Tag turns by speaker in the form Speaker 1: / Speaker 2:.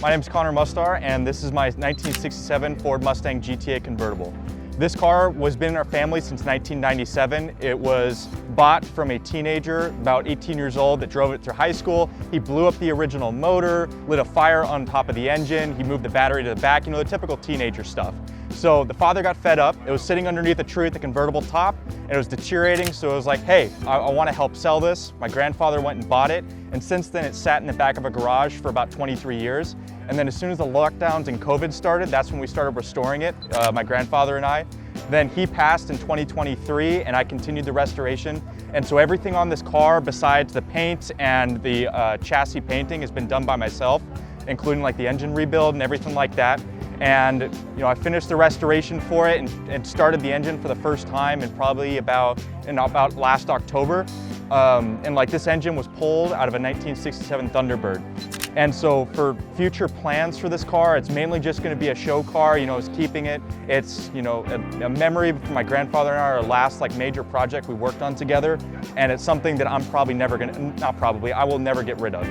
Speaker 1: My name is Connor Mustar, and this is my 1967 Ford Mustang GTA Convertible. This car has been in our family since 1997. It was bought from a teenager, about 18 years old, that drove it through high school. He blew up the original motor, lit a fire on top of the engine, he moved the battery to the back, the typical teenager stuff. So the father got fed up. It was sitting underneath a tree at the convertible top, and it was deteriorating, so it was like, hey, I want to help sell this. My grandfather went and bought it, and since then it sat in the back of a garage for about 23 years. And then as soon as the lockdowns and COVID started, that's when we started restoring it, my grandfather and I. Then he passed in 2023, and I continued the restoration. And so everything on this car, besides the paint and the chassis painting, has been done by myself, including like the engine rebuild and everything like that. And I finished the restoration for it and started the engine for the first time in probably about last October. And like this engine was pulled out of a 1967 Thunderbird. And so for future plans for this car, it's mainly just going to be a show car. It's keeping it. It's a memory for my grandfather and I, our last major project we worked on together. And it's something that I'm probably never gonna, not probably, I will never get rid of.